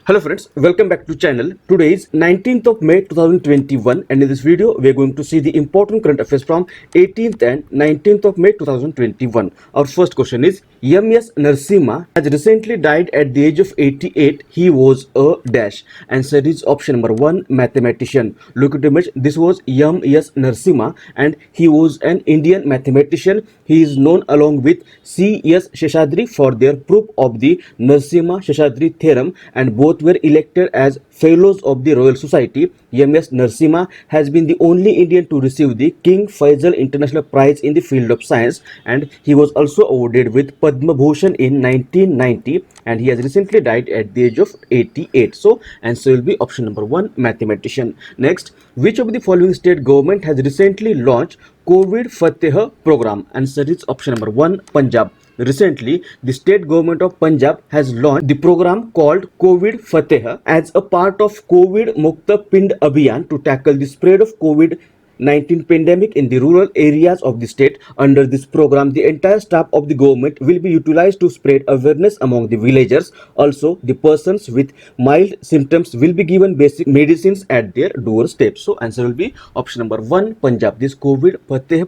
Hello friends, welcome back to channel. Today is 19th of May 2021 and in this video we are going to see the important current affairs from 18th and 19th of May 2021. Our first question is M.S. Narasimha has recently died at the age of 88. He was a dash. Answer is option number 1, mathematician. Look at the image. This was M.S. Narasimha and he was an Indian mathematician. He is known along with C.S. Seshadri for their proof of the Narasimha-Seshadri theorem, and both were elected as Fellows of the Royal Society. M.S. Narasimha has been the only Indian to receive the King Faisal International Prize in the field of science, and he was also awarded with Padma Bhushan in 1990, and he has recently died at the age of 88. So answer will be option number 1, mathematician. Next, which of the following state government has recently launched COVID Fateh program? Answer is option number 1, Punjab. Recently, the state government of Punjab has launched the program called COVID Fateh as a part of COVID Mukta Pind Abhiyan to tackle the spread of COVID-19 pandemic in the rural areas of the state. Under this program, the entire staff of the government will be utilized to spread awareness among the villagers. Also, the persons with mild symptoms will be given basic medicines at their doorstep. So, answer will be option number 1, Punjab. This COVID Fateh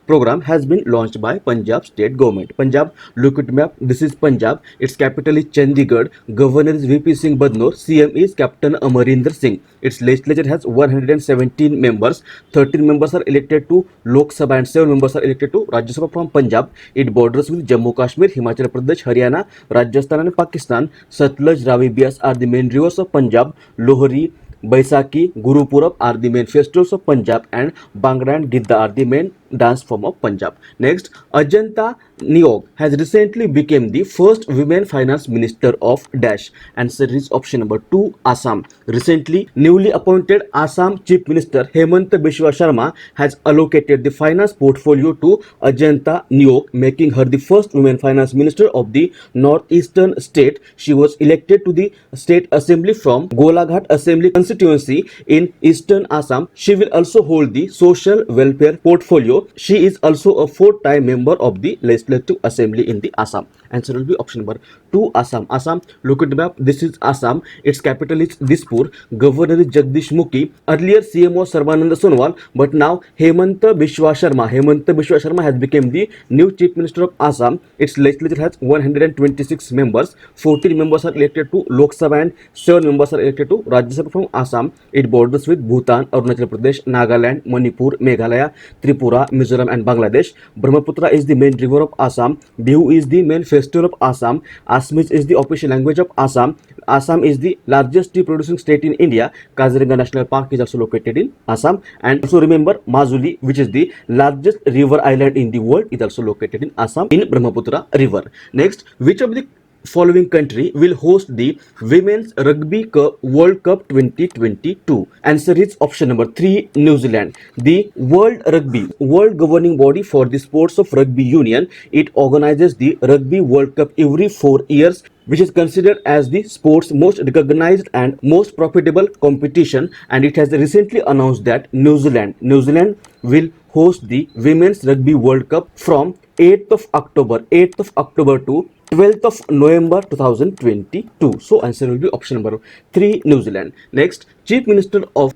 program has been launched by Punjab state government. Punjab, look at map. This is Punjab. Its capital is Chandigarh. Governor is VP Singh Badnor. CM is Captain Amarinder Singh. Its legislature has 117 members. 13 members are elected to Lok Sabha and 7 members are elected to Rajya Sabha from Punjab. It borders with Jammu Kashmir, Himachal Pradesh, Haryana, Rajasthan and Pakistan. Satluj, Ravi, Bias are the main rivers of Punjab. Lohri, Baisakhi, Guru Purab are the main festivals of Punjab, and Bhangra and Gidda are the main dance form of Punjab. Next, Ajanta Niog has recently become the first women finance minister of dash. Answer is option number 2, Assam. Recently, newly appointed Assam Chief Minister Hemant Biswa Sharma has allocated the finance portfolio to Ajanta Niog, making her the first women finance minister of the northeastern state. She was elected to the state assembly from Golaghat Assembly constituency in eastern Assam. She will also hold the social welfare portfolio. She is also a 4-time member of the Legislative Assembly in the Assam. Answer will be option number 2, Assam. Assam, look at the map. This is Assam. Its capital is Dispur. Governor is Jagdish Mukhi. Earlier CM was Sarbananda Sonowal, but now Hemanta Biswa Sharma has become the new Chief Minister of Assam. Its legislature has 126 members. 14 members are elected to Lok Sabha and 7 members are elected to Rajya Sabha from Assam. It borders with Bhutan, Arunachal Pradesh, Nagaland, Manipur, Meghalaya, Tripura, Mizoram and Bangladesh. Brahmaputra is the main river of Assam. Bihu is the main festival of Assam. Assamese is the official language of Assam. Assam is the largest tea producing state in India. Kaziranga National Park is also located in Assam. And also remember, Majuli, which is the largest river island in the world, is also located in Assam in Brahmaputra river. Next, which of the following country will host the Women's Rugby World Cup 2022? Answer is option number 3, New Zealand. The World governing body for the sports of rugby union, it organizes the Rugby World Cup every 4 years, which is considered as the sport's most recognized and most profitable competition, and it has recently announced that New Zealand will host the Women's Rugby World Cup from 8th of October to 12th of November 2022. So answer will be option number 3, New Zealand. Next, Chief Minister of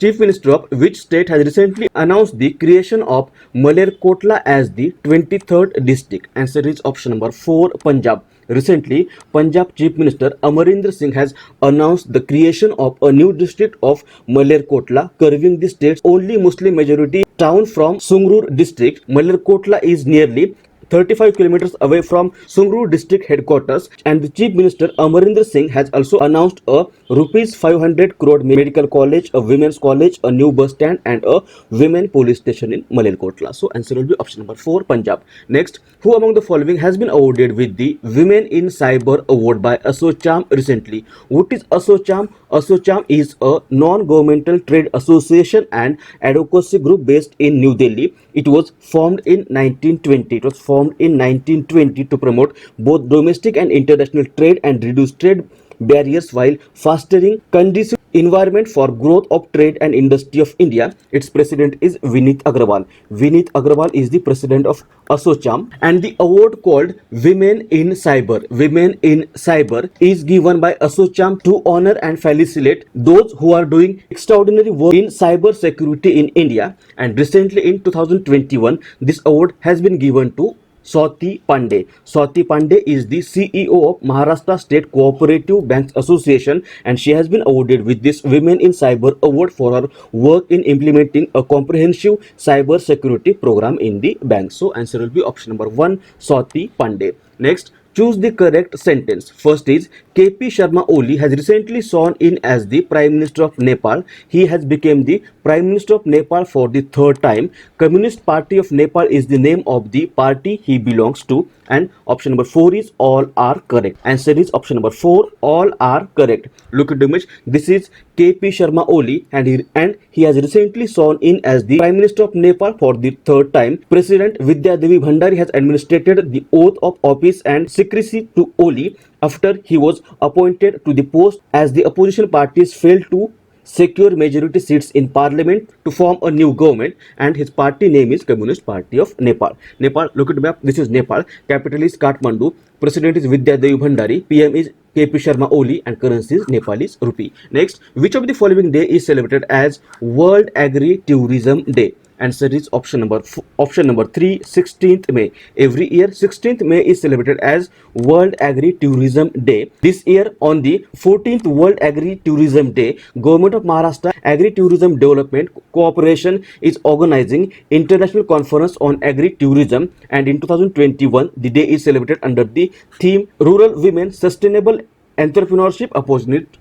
which state has recently announced the creation of Malerkotla as the 23rd district? Answer is option number 4, Punjab. Recently, Punjab Chief Minister Amarinder Singh has announced the creation of a new district of Malerkotla, curving the state's only Muslim majority town from Sungrur district. Malerkotla is nearly 35 kilometers away from Sungrur district headquarters, and the Chief Minister Amarinder Singh has also announced a rupees 500 crore medical college, a women's college, a new bus stand and a women police station in Malerkotla. So answer will be option number 4, Punjab. Next, who among the following has been awarded with the Women in Cyber Award by ASSOCHAM recently? What is ASSOCHAM? ASSOCHAM is a non-governmental trade association and advocacy group based in New Delhi. It was formed in 1920. To promote both domestic and international trade and reduce trade barriers while fostering conducive environment for growth of trade and industry of India. Its president is Vineet Agrawal. Vineet Agrawal is the president of ASSOCHAM, and the award called Women in Cyber. Women in Cyber is given by ASSOCHAM to honor and felicitate those who are doing extraordinary work in cyber security in India. And recently in 2021, this award has been given to Swati Pandey. Swati Pandey is the CEO of Maharashtra State Cooperative Banks Association, and she has been awarded with this Women in Cyber Award for her work in implementing a comprehensive cyber security program in the bank. So answer will be option number 1, Swati Pandey. Next, choose the correct sentence. First is KP Sharma Oli has recently sworn in as the Prime Minister of Nepal. He has become the Prime Minister of Nepal for the third time. Communist Party of Nepal is the name of the party he belongs to. And option number 4 is all are correct. Answer is option number 4, all are correct. Look at the image. This is KP Sharma Oli, and he has recently sworn in as the Prime Minister of Nepal for the third time. President Vidya Devi Bhandari has administered the oath of office and secrecy to Oli after he was appointed to the post as the opposition parties failed to secure majority seats in parliament to form a new government, and his party name is Communist Party of Nepal. Nepal, look at the map. This is Nepal. Capital is Kathmandu. President is Vidya Devi Bhandari. PM is KP Sharma Oli, and currency is Nepalese rupee. Next, which of the following day is celebrated as World Agri-Tourism Day? Answer is option number 3, 16th May. Every year 16th May is celebrated as World Agri-Tourism Day. This year on the 14th World Agri-Tourism Day, Government of Maharashtra Agri-Tourism Development Cooperation is organizing International Conference on Agri-Tourism, and in 2021 the day is celebrated under the theme Rural Women Sustainable Entrepreneurship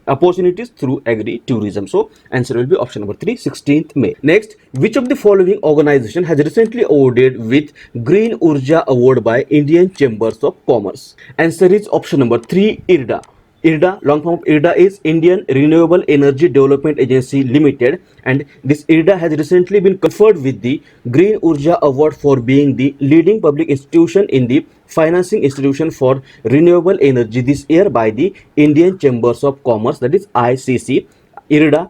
opportunities through agri-tourism. So answer will be option number 3, 16th May. Next, which of the following organization has recently awarded with Green Urja Award by Indian Chambers of Commerce? Answer is option number 3, IRDA. IRDA, long form of IRDA is Indian Renewable Energy Development Agency Limited, and this IRDA has recently been conferred with the Green Urja Award for being the leading public institution in the financing institution for renewable energy this year by the Indian Chambers of Commerce, that is ICC. IRDA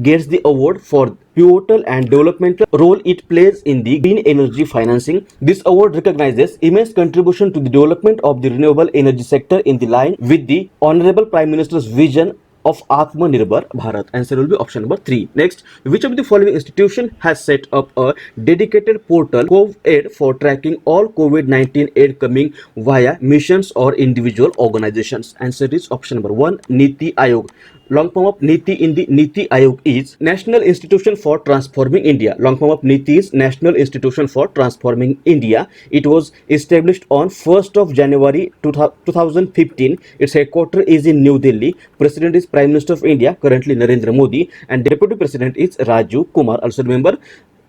gets the award for pivotal and developmental role it plays in the green energy financing. This award recognizes immense contribution to the development of the renewable energy sector in the line with the Honorable Prime Minister's vision of Atmanirbhar Bharat. Answer will be option number 3. Next, which of the following institution has set up a dedicated portal COVAID for tracking all COVID-19 aid coming via missions or individual organizations? Answer is option number 1, Niti Aayog. Long form of Niti in the Niti Aayog is National Institution for Transforming India. Long form of Niti is National Institution for Transforming India. It was established on 1st of January 2015. Its headquarters is in New Delhi. President is Prime Minister of India, currently Narendra Modi, and Deputy President is Rajiv Kumar. Also remember,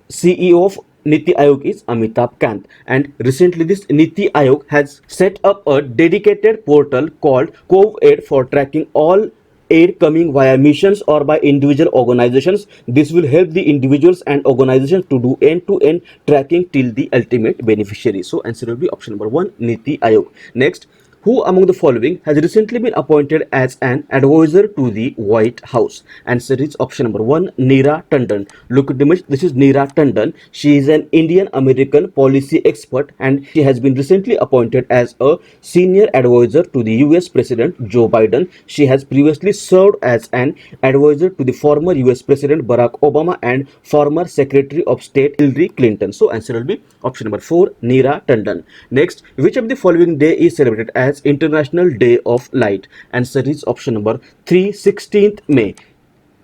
CEO of Niti Aayog is Amitabh Kant, and recently this Niti Aayog has set up a dedicated portal called COVAID for tracking all aid coming via missions or by individual organizations. This will help the individuals and organizations to do end-to-end tracking till the ultimate beneficiary. So answer will be option number 1, Niti Aayog. Next, who among the following has recently been appointed as an advisor to the White House? Answer is option number 1, Neera Tanden. Look at the image. This is Neera Tanden. She is an Indian American policy expert, and she has been recently appointed as a senior advisor to the US President Joe Biden. She has previously served as an advisor to the former US President Barack Obama and former Secretary of State Hillary Clinton. So answer will be option number 4, Neera Tanden. Next, which of the following day is celebrated as International Day of Light? Answer is option number 3, 16th May.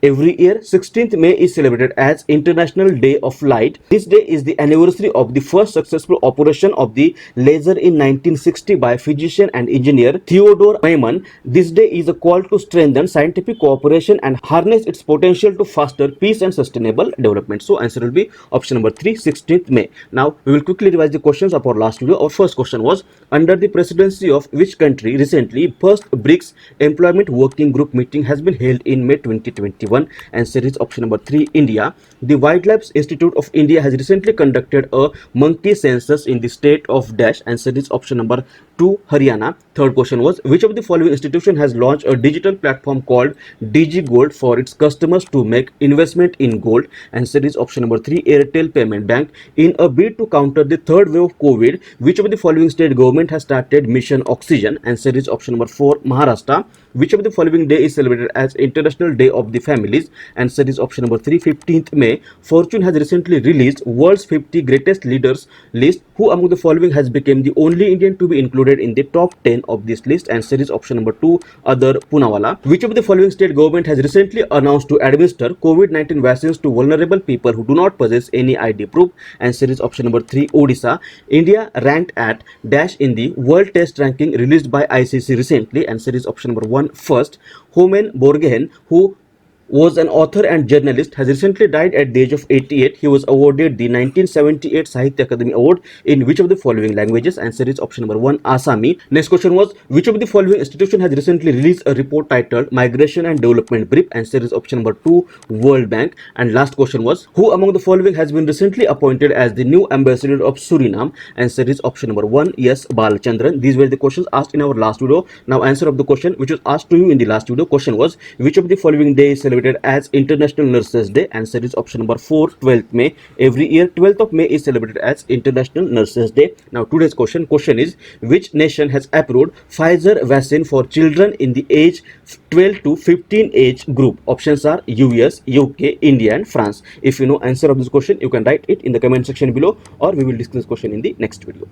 Every year 16th May is celebrated as International Day of Light. This day is the anniversary of the first successful operation of the laser in 1960 by physician and engineer Theodore Maiman. This day is a call to strengthen scientific cooperation and harness its potential to foster peace and sustainable development. So answer will be option number 3, 16th May. Now we will quickly revise the questions of our last video. Our first question was, under the presidency of which country recently first BRICS Employment Working Group meeting has been held in May 2021? 2021? Answer is option number 3, India. The Wildlife Institute of India has recently conducted a monkey census in the state of dash. Answer is option number 2, Haryana. Third question was, which of the following institution has launched a digital platform called DG Gold for its customers to make investment in gold? Answer is option number 3, Airtel Payment Bank. In a bid to counter the third wave of COVID, which of the following state government has started Mission Oxygen? Answer is option number 4, Maharashtra. Which of the following day is celebrated as International Day of the Families? Answer is option number 3, 15th May. Fortune has recently released World's 50 Greatest Leaders list. Who among the following has become the only Indian to be included in the top 10 of this list? Answer is option number 2, Adar Poonawalla. Which of the following state government has recently announced to administer COVID-19 vaccines to vulnerable people who do not possess any ID proof? Answer is option number 3, Odisha. India ranked at dash in the World Test ranking released by ICC recently. Answer is option number 1, first. Homen Borgehen, who was an author and journalist, has recently died at the age of 88. He was awarded the 1978 Sahitya Akademi Award in which of the following languages? Answer is option number 1, Asami. Next question was, which of the following institution has recently released a report titled Migration and Development Brief? Answer is option number 2, World Bank. And last question was, who among the following has been recently appointed as the new ambassador of Suriname? Answer is option number 1, yes, Balachandran. These were the questions asked in our last video. Now answer of the question which was asked to you in the last video. Question was, which of the following day is celebrated as International Nurses Day? Answer is option number 4, 12th May. Every year 12th of May is celebrated as International Nurses Day. Now today's question is, which nation has approved Pfizer vaccine for children in the age 12 to 15 age group? Options are US, UK, India and France. If you know answer of this question, you can write it in the comment section below, or we will discuss this question in the next video.